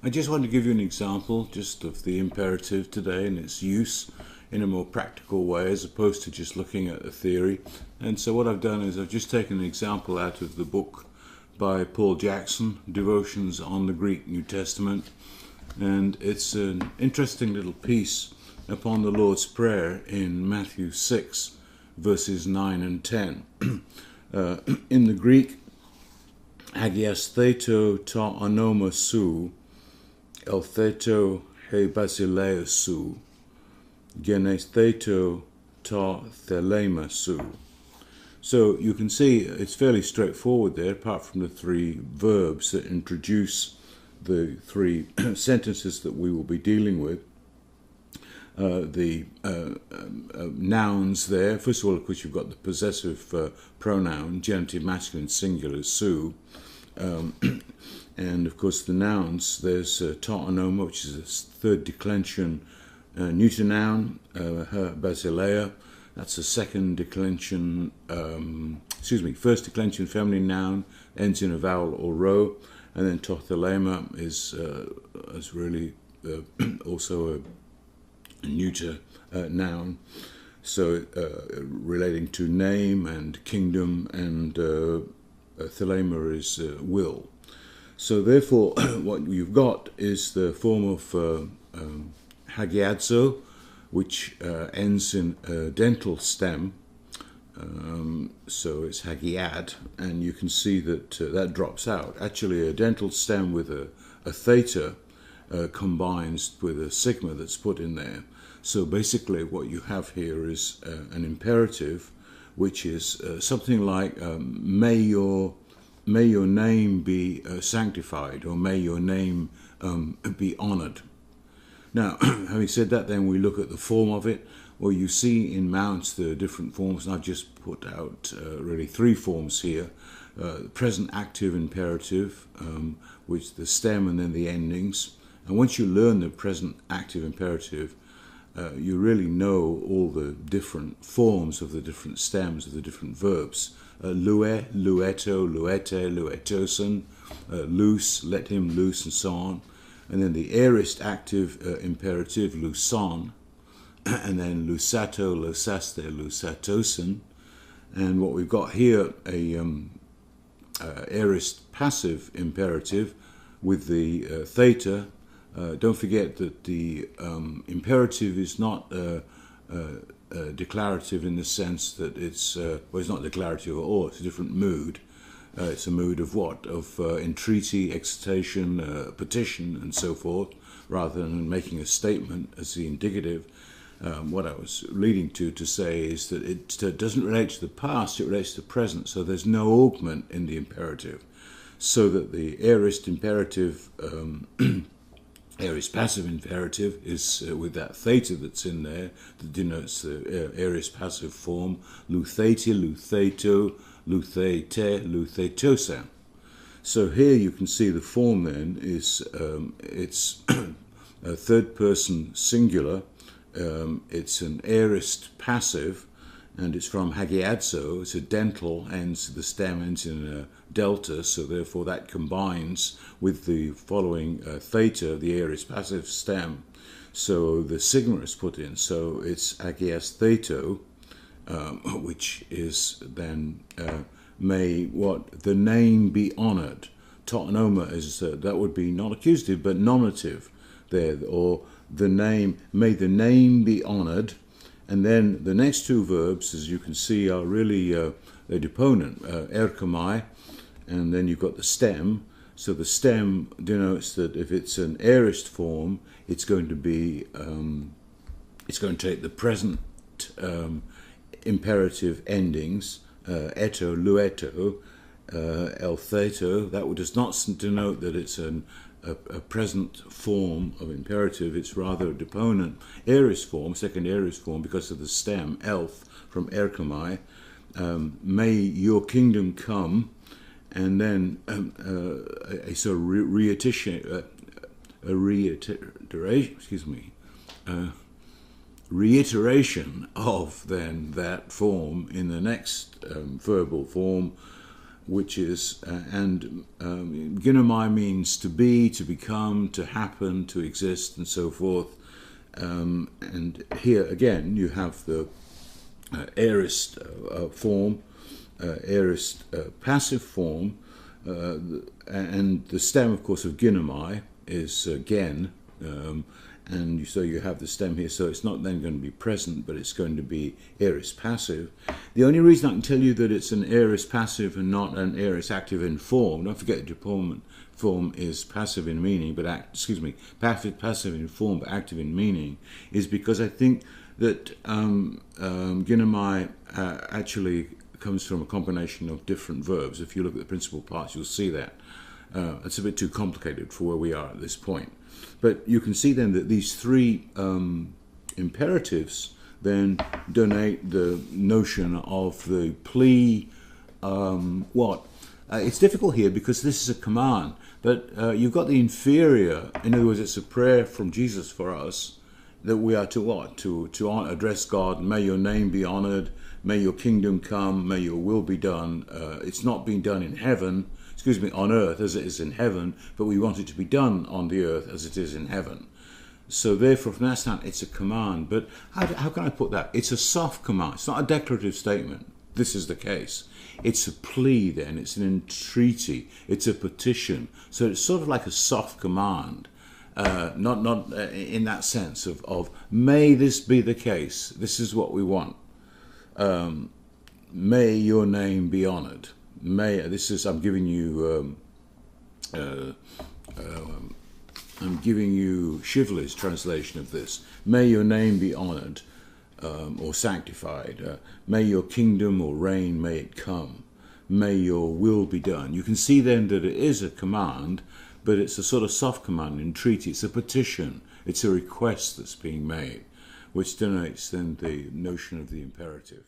I just want to give you an example just of the imperative today and its use in a more practical way as opposed to just looking at the theory. And so what I've done is I've just taken an example out of the book by Paul Jackson, Devotions on the Greek New Testament. And it's an interesting little piece upon the Lord's Prayer in Matthew 6, verses 9 and 10. In the Greek, Hagias theto ta onoma su, el theto he basileia su, genes theto ta thelema su. So you can see it's fairly straightforward there, apart from the three verbs that introduce the three sentences that we will be dealing with. The nouns there, first of all, of course, you've got the possessive pronoun, genitive masculine singular, su. And of course, the nouns, there's ta onoma, which is a third declension neuter noun, her basileia. That's a second declension, first declension feminine noun, ends in a vowel or row. And then to thelema is really also a neuter noun, so relating to name and kingdom, and thelema is will. So therefore what you've got is the form of hagiadzo, which ends in a dental stem, so it's hagiad, and you can see that that drops out. Actually, a dental stem with a theta combines with a sigma that's put in there. So basically what you have here is an imperative, which is something like may your name be sanctified, or may your name be honored. Now, having said that, then we look at the form of it. Well, you see in mounts the different forms, and I've just put out really three forms here. Present active imperative, which the stem and then the endings. And once you learn the present active imperative, you really know all the different forms of the different stems of the different verbs. Lue, lueto, luete, luetosen, loose, let him loose, and so on. And then the aorist active imperative, luson, and then lusato, lusaste, lusatosen. And what we've got here, a aorist passive imperative with the theta. Don't forget that the imperative is not declarative in the sense that it's not declarative at all. It's a different mood. It's a mood of what? Of entreaty, excitation, petition, and so forth, rather than making a statement as the indicative. What I was leading to say is that it doesn't relate to the past, it relates to the present, so there's no augment in the imperative. So that the aorist imperative, aorist passive imperative, is with that theta that's in there, that denotes the aorist passive form, luthete, lutheto, luthete, luthetosa. So here you can see the form then is, it's a third person singular, it's an aorist passive, and it's from hagiadzo. It's a dental, the stem ends in a delta, so therefore that combines with the following theta, the aorist passive stem. So the sigma is put in, so it's hagias theto, which is then may what? The name be honored. Totonoma is, that would be not accusative, but nominative there, or the name, may the name be honored. And then the next two verbs, as you can see, are really a deponent, erkomai, and then you've got the stem. So the stem denotes that if it's an aorist form, it's going to be, it's going to take the present imperative endings, eto, lueto, el theto. That does not denote that it's a present form of imperative. It's rather a deponent aorist form, second aorist form, because of the stem, elf, from erkomai. May your kingdom come, and then a sort of reiteration of then that form in the next verbal form, which is, ginomai means to be, to become, to happen, to exist, and so forth. And here again you have the aorist form, aorist passive form, and the stem, of course, of ginomai is gen, and so you have the stem here, so it's not then going to be present, but it's going to be aorist passive. The only reason I can tell you that it's an aorist passive and not an aorist active in form, don't forget the deportment form is passive in meaning, but passive in form but active in meaning, is because I think that ginomai actually comes from a combination of different verbs. If you look at the principal parts, you'll see that. It's a bit too complicated for where we are at this point. But you can see then that these three imperatives then donate the notion of the plea, it's difficult here because this is a command, but you've got the inferior, in other words, it's a prayer from Jesus for us, that we are to what? To address God, may your name be honored, may your kingdom come, may your will be done. It's not being done in heaven, on earth as it is in heaven, but we want it to be done on the earth as it is in heaven. So therefore, from that standpoint, it's a command. But how can I put that? It's a soft command. It's not a declarative statement. This is the case. It's a plea then. It's an entreaty. It's a petition. So it's sort of like a soft command. Not in that sense of may this be the case. This is what we want. May your name be honored. I'm giving you Shively's translation of this. May your name be honored or sanctified. May your kingdom or reign, may it come. May your will be done. You can see then that it is a command, but it's a sort of soft command, entreaty. It's a petition. It's a request that's being made, which denotes then the notion of the imperative.